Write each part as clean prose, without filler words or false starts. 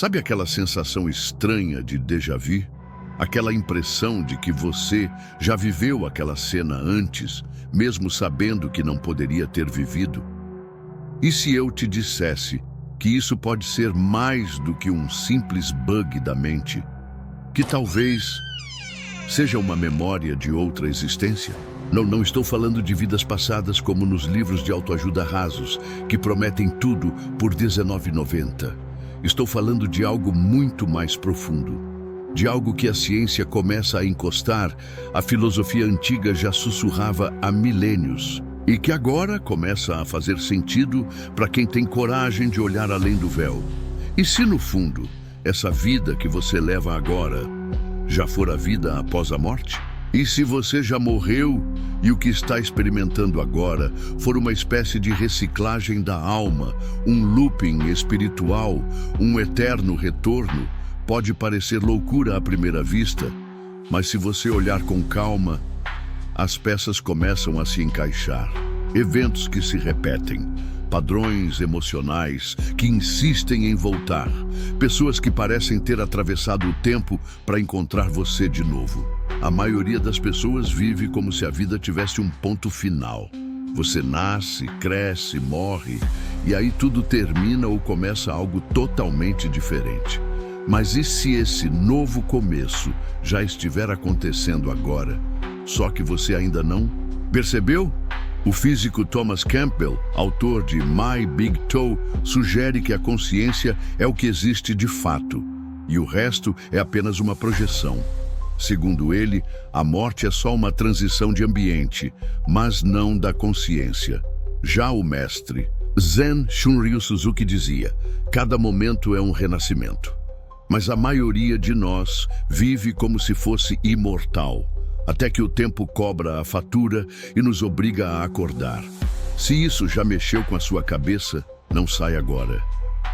Sabe aquela sensação estranha de déjà vu? Aquela impressão de que você já viveu aquela cena antes, mesmo sabendo que não poderia ter vivido? E se eu te dissesse que isso pode ser mais do que um simples bug da mente? Que talvez seja uma memória de outra existência? Não estou falando de vidas passadas como nos livros de autoajuda rasos, que prometem tudo por R$19,90. Estou falando de algo muito mais profundo. De algo que a ciência começa a encostar, a filosofia antiga já sussurrava há milênios, e que agora começa a fazer sentido para quem tem coragem de olhar além do véu. E se no fundo, essa vida que você leva agora já for a vida após a morte? E se você já morreu e o que está experimentando agora for uma espécie de reciclagem da alma, um looping espiritual, um eterno retorno? Pode parecer loucura à primeira vista, mas se você olhar com calma, as peças começam a se encaixar. Eventos que se repetem, padrões emocionais que insistem em voltar, pessoas que parecem ter atravessado o tempo para encontrar você de novo. A maioria das pessoas vive como se a vida tivesse um ponto final. Você nasce, cresce, morre, e aí tudo termina ou começa algo totalmente diferente. Mas e se esse novo começo já estiver acontecendo agora, só que você ainda não percebeu? O físico Thomas Campbell, autor de My Big Toe, sugere que a consciência é o que existe de fato, e o resto é apenas uma projeção. Segundo ele, a morte é só uma transição de ambiente, mas não da consciência. Já o mestre Zen Shunryu Suzuki dizia: cada momento é um renascimento. Mas a maioria de nós vive como se fosse imortal, até que o tempo cobra a fatura e nos obriga a acordar. Se isso já mexeu com a sua cabeça, não sai agora.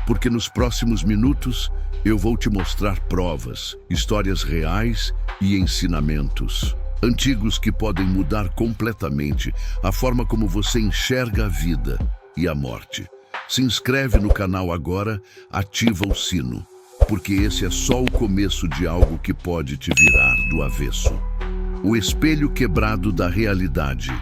Porque nos próximos minutos eu vou te mostrar provas, histórias reais e ensinamentos antigos que podem mudar completamente a forma como você enxerga a vida e a morte. Se inscreve no canal agora, ativa o sino, porque esse é só o começo de algo que pode te virar do avesso. O espelho quebrado da realidade.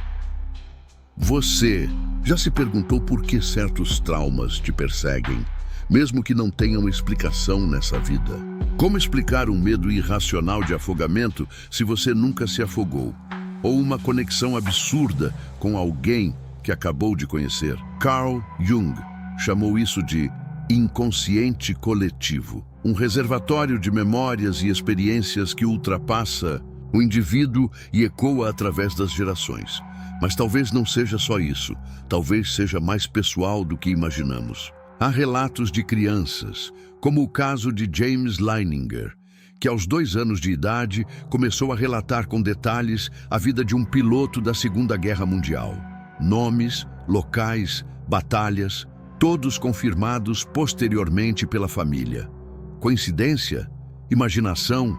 Você já se perguntou por que certos traumas te perseguem, mesmo que não tenham explicação nessa vida? Como explicar um medo irracional de afogamento se você nunca se afogou? Ou uma conexão absurda com alguém que acabou de conhecer? Carl Jung chamou isso de inconsciente coletivo, um reservatório de memórias e experiências que ultrapassa o indivíduo e ecoa através das gerações. Mas talvez não seja só isso, talvez seja mais pessoal do que imaginamos. Há relatos de crianças, como o caso de James Leininger, que aos 2 anos de idade começou a relatar com detalhes a vida de um piloto da Segunda Guerra Mundial. Nomes, locais, batalhas, todos confirmados posteriormente pela família. Coincidência? Imaginação?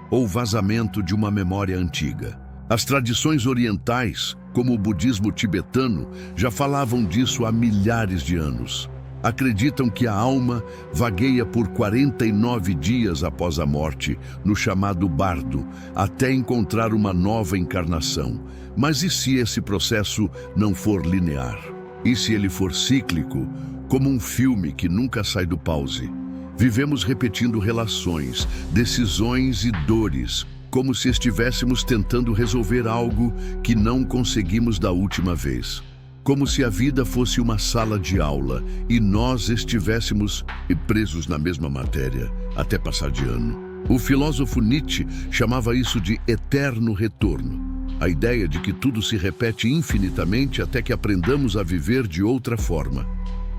Ou vazamento de uma memória antiga? As tradições orientais, como o budismo tibetano, já falavam disso há milhares de anos. Acreditam que a alma vagueia por 49 dias após a morte, no chamado bardo, até encontrar uma nova encarnação. Mas e se esse processo não for linear? E se ele for cíclico, como um filme que nunca sai do pause? Vivemos repetindo relações, decisões e dores, como se estivéssemos tentando resolver algo que não conseguimos da última vez. Como se a vida fosse uma sala de aula e nós estivéssemos presos na mesma matéria, até passar de ano. O filósofo Nietzsche chamava isso de eterno retorno, a ideia de que tudo se repete infinitamente até que aprendamos a viver de outra forma.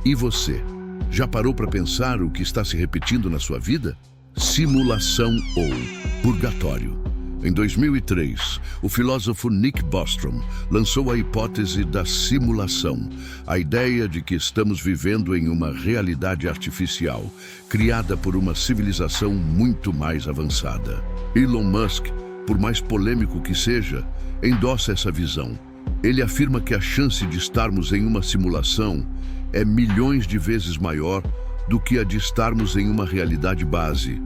E você, já parou para pensar o que está se repetindo na sua vida? Simulação ou purgatório. Em 2003, o filósofo Nick Bostrom lançou a hipótese da simulação, a ideia de que estamos vivendo em uma realidade artificial, criada por uma civilização muito mais avançada. Elon Musk, por mais polêmico que seja, endossa essa visão. Ele afirma que a chance de estarmos em uma simulação é milhões de vezes maior do que a de estarmos em uma realidade base.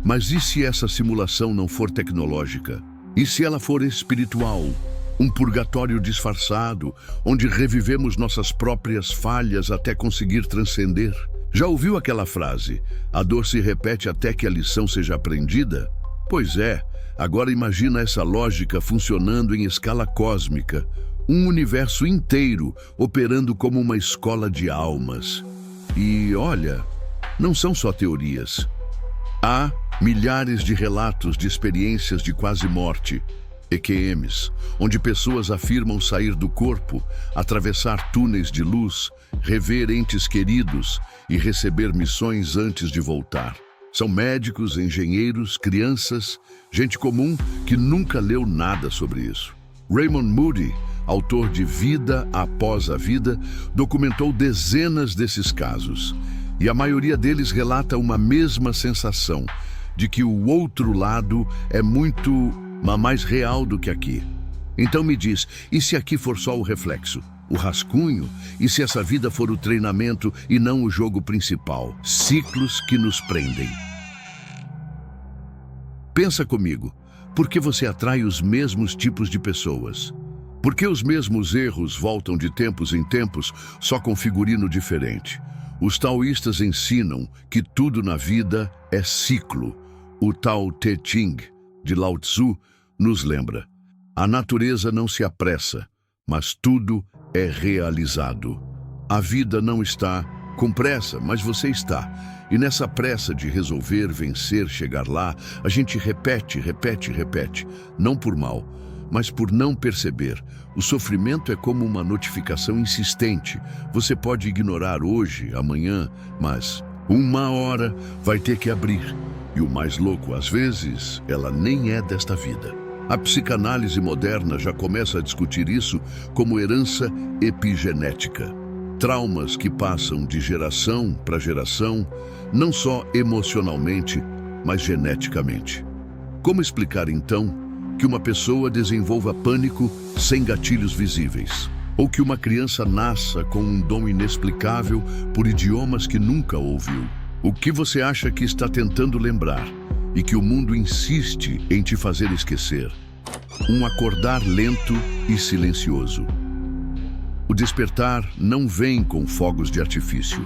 Mas e se essa simulação não for tecnológica? E se ela for espiritual? Um purgatório disfarçado, onde revivemos nossas próprias falhas até conseguir transcender? Já ouviu aquela frase, a dor se repete até que a lição seja aprendida? Pois é, agora imagina essa lógica funcionando em escala cósmica, um universo inteiro operando como uma escola de almas. E olha, não são só teorias. Há milhares de relatos de experiências de quase morte, EQMs, onde pessoas afirmam sair do corpo, atravessar túneis de luz, rever entes queridos e receber missões antes de voltar. São médicos, engenheiros, crianças, gente comum que nunca leu nada sobre isso. Raymond Moody, autor de Vida Após a Vida, documentou dezenas desses casos, e a maioria deles relata uma mesma sensação de que o outro lado é muito mais real do que aqui. Então me diz, e se aqui for só o reflexo, o rascunho? E se essa vida for o treinamento e não o jogo principal? Ciclos que nos prendem. Pensa comigo, por que você atrai os mesmos tipos de pessoas? Por que os mesmos erros voltam de tempos em tempos, só com figurino diferente? Os taoístas ensinam que tudo na vida é ciclo. O Tao Te Ching, de Lao Tzu, nos lembra: a natureza não se apressa, mas tudo é realizado. A vida não está com pressa, mas você está. E nessa pressa de resolver, vencer, chegar lá, a gente repete, não por mal, mas por não perceber. O sofrimento é como uma notificação insistente. Você pode ignorar hoje, amanhã, mas uma hora vai ter que abrir. E o mais louco, às vezes, ela nem é desta vida. A psicanálise moderna já começa a discutir isso como herança epigenética. Traumas que passam de geração para geração, não só emocionalmente, mas geneticamente. Como explicar, então, que uma pessoa desenvolva pânico sem gatilhos visíveis? Ou que uma criança nasça com um dom inexplicável por idiomas que nunca ouviu? O que você acha que está tentando lembrar e que o mundo insiste em te fazer esquecer? Um acordar lento e silencioso. O despertar não vem com fogos de artifício.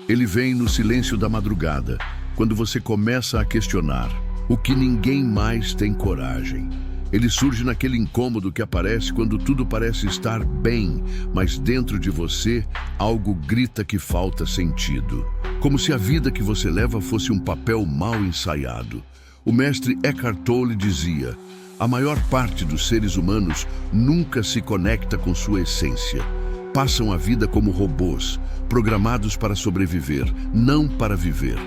Ele vem no silêncio da madrugada, quando você começa a questionar o que ninguém mais tem coragem. Ele surge naquele incômodo que aparece quando tudo parece estar bem, mas dentro de você algo grita que falta sentido. Como se a vida que você leva fosse um papel mal ensaiado. O mestre Eckhart Tolle dizia: a maior parte dos seres humanos nunca se conecta com sua essência. Passam a vida como robôs, programados para sobreviver, não para viver.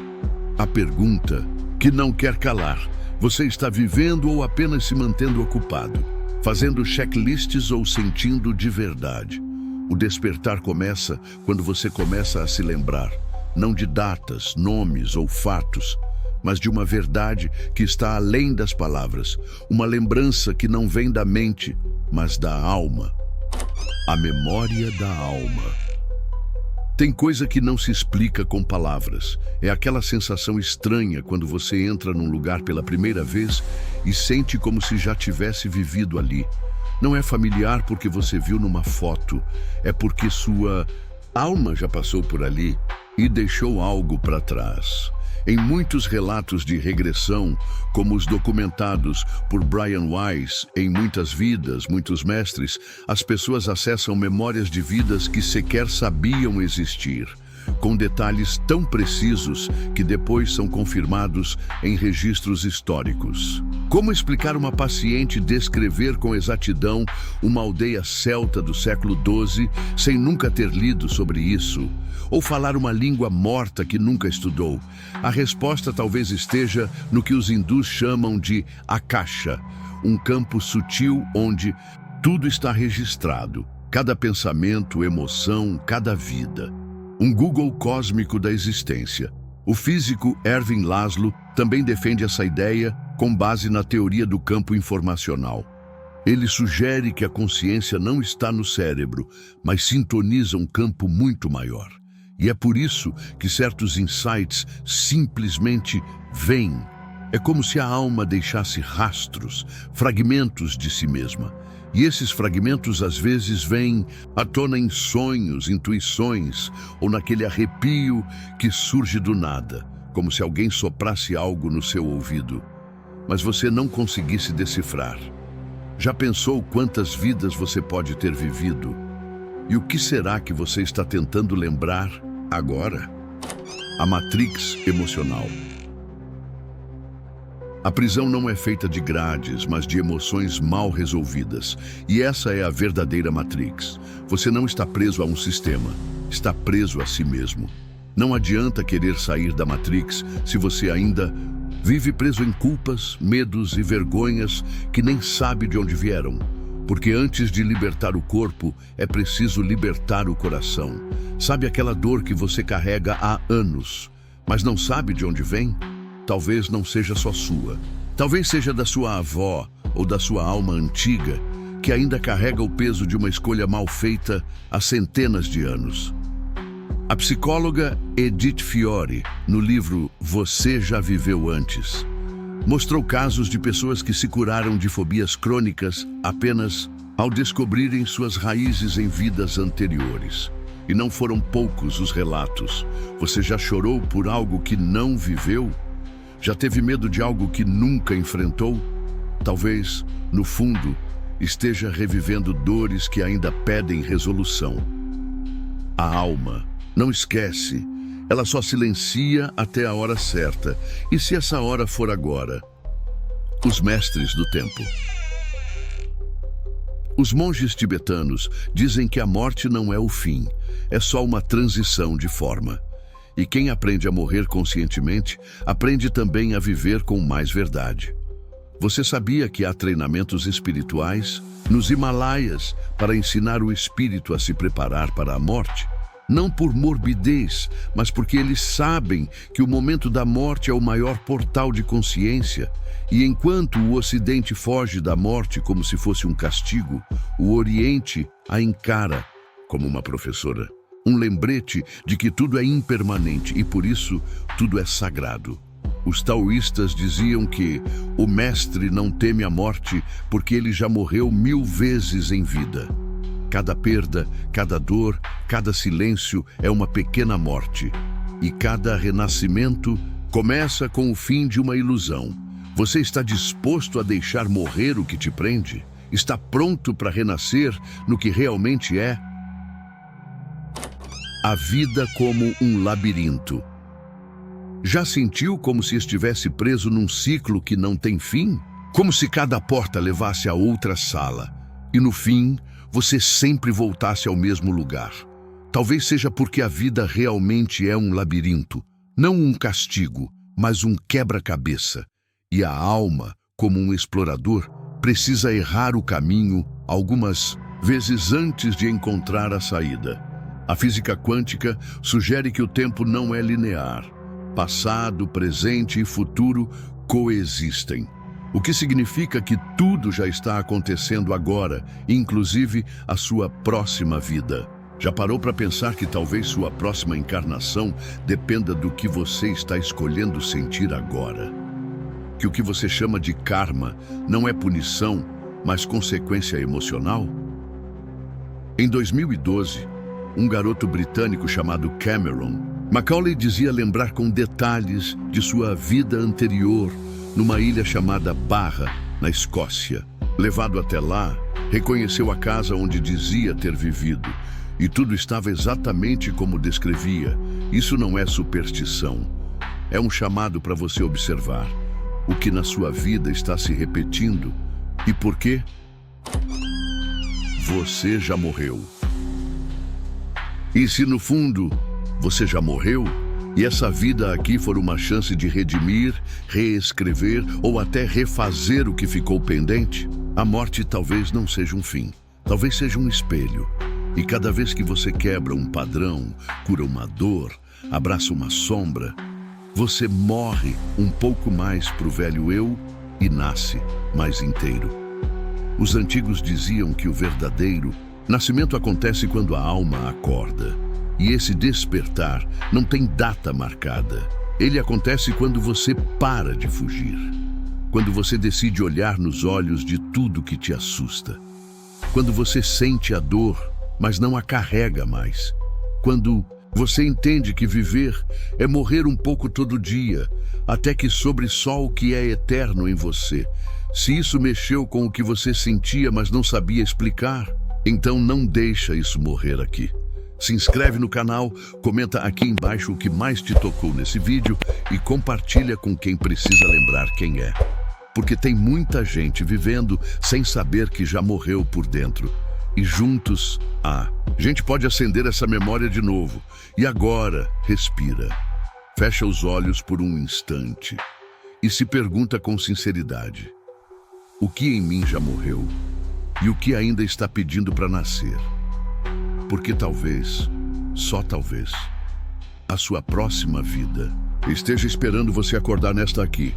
A pergunta que não quer calar: você está vivendo ou apenas se mantendo ocupado? Fazendo checklists ou sentindo de verdade? O despertar começa quando você começa a se lembrar, não de datas, nomes ou fatos, mas de uma verdade que está além das palavras, uma lembrança que não vem da mente, mas da alma. A memória da alma. Tem coisa que não se explica com palavras. É aquela sensação estranha quando você entra num lugar pela primeira vez e sente como se já tivesse vivido ali. Não é familiar porque você viu numa foto, é porque sua alma já passou por ali e deixou algo para trás. Em muitos relatos de regressão, como os documentados por Brian Weiss em Muitas Vidas, Muitos Mestres, as pessoas acessam memórias de vidas que sequer sabiam existir, com detalhes tão precisos que depois são confirmados em registros históricos. Como explicar uma paciente descrever com exatidão uma aldeia celta do século XII sem nunca ter lido sobre isso? Ou falar uma língua morta que nunca estudou? A resposta talvez esteja no que os hindus chamam de akasha, um campo sutil onde tudo está registrado, cada pensamento, emoção, cada vida. Um Google cósmico da existência. O físico Ervin Laszlo também defende essa ideia com base na teoria do campo informacional. Ele sugere que a consciência não está no cérebro, mas sintoniza um campo muito maior. E é por isso que certos insights simplesmente vêm. É como se a alma deixasse rastros, fragmentos de si mesma. E esses fragmentos às vezes vêm à tona em sonhos, intuições ou naquele arrepio que surge do nada, como se alguém soprasse algo no seu ouvido, mas você não conseguisse decifrar. Já pensou quantas vidas você pode ter vivido? E o que será que você está tentando lembrar agora? A Matrix emocional. A prisão não é feita de grades, mas de emoções mal resolvidas. E essa é a verdadeira Matrix. Você não está preso a um sistema, está preso a si mesmo. Não adianta querer sair da Matrix se você ainda vive preso em culpas, medos e vergonhas que nem sabe de onde vieram. Porque antes de libertar o corpo, é preciso libertar o coração. Sabe aquela dor que você carrega há anos, mas não sabe de onde vem? Talvez não seja só sua. Talvez seja da sua avó ou da sua alma antiga, que ainda carrega o peso de uma escolha mal feita há centenas de anos. A psicóloga Edith Fiore, no livro Você Já Viveu Antes, mostrou casos de pessoas que se curaram de fobias crônicas apenas ao descobrirem suas raízes em vidas anteriores. E não foram poucos os relatos. Você já chorou por algo que não viveu? Já teve medo de algo que nunca enfrentou? Talvez, no fundo, esteja revivendo dores que ainda pedem resolução. A alma não esquece, ela só silencia até a hora certa. E se essa hora for agora? Os mestres do tempo. Os monges tibetanos dizem que a morte não é o fim, é só uma transição de forma. E quem aprende a morrer conscientemente, aprende também a viver com mais verdade. Você sabia que há treinamentos espirituais nos Himalaias para ensinar o espírito a se preparar para a morte? Não por morbidez, mas porque eles sabem que o momento da morte é o maior portal de consciência. E enquanto o Ocidente foge da morte como se fosse um castigo, o Oriente a encara como uma professora. Um lembrete de que tudo é impermanente e, por isso, tudo é sagrado. Os taoístas diziam que o mestre não teme a morte porque ele já morreu 1000 vezes em vida. Cada perda, cada dor, cada silêncio é uma pequena morte. E cada renascimento começa com o fim de uma ilusão. Você está disposto a deixar morrer o que te prende? Está pronto para renascer no que realmente é? A vida como um labirinto. Já sentiu como se estivesse preso num ciclo que não tem fim? Como se cada porta levasse a outra sala. E no fim, você sempre voltasse ao mesmo lugar. Talvez seja porque a vida realmente é um labirinto. Não um castigo, mas um quebra-cabeça. E a alma, como um explorador, precisa errar o caminho algumas vezes antes de encontrar a saída. A física quântica sugere que o tempo não é linear. Passado, presente e futuro coexistem. O que significa que tudo já está acontecendo agora, inclusive a sua próxima vida. Já parou para pensar que talvez sua próxima encarnação dependa do que você está escolhendo sentir agora? Que o que você chama de karma não é punição, mas consequência emocional? Em 2012, um garoto britânico chamado Cameron Macaulay dizia lembrar com detalhes de sua vida anterior numa ilha chamada Barra, na Escócia. Levado até lá, reconheceu a casa onde dizia ter vivido, e tudo estava exatamente como descrevia. Isso não é superstição. É um chamado para você observar o que na sua vida está se repetindo e por quê. Você já morreu. E se no fundo você já morreu, e essa vida aqui for uma chance de redimir, reescrever ou até refazer o que ficou pendente, a morte talvez não seja um fim, talvez seja um espelho. E cada vez que você quebra um padrão, cura uma dor, abraça uma sombra, você morre um pouco mais para o velho eu e nasce mais inteiro. Os antigos diziam que o verdadeiro nascimento acontece quando a alma acorda. E esse despertar não tem data marcada. Ele acontece quando você para de fugir. Quando você decide olhar nos olhos de tudo que te assusta. Quando você sente a dor, mas não a carrega mais. Quando você entende que viver é morrer um pouco todo dia, até que sobre só o que é eterno em você. Se isso mexeu com o que você sentia, mas não sabia explicar, então não deixa isso morrer aqui. Se inscreve no canal, comenta aqui embaixo o que mais te tocou nesse vídeo e compartilha com quem precisa lembrar quem é. Porque tem muita gente vivendo sem saber que já morreu por dentro. E juntos, a gente pode acender essa memória de novo. E agora, respira. Fecha os olhos por um instante e se pergunta com sinceridade: o que em mim já morreu e o que ainda está pedindo para nascer? Porque talvez, só talvez, a sua próxima vida esteja esperando você acordar nesta aqui.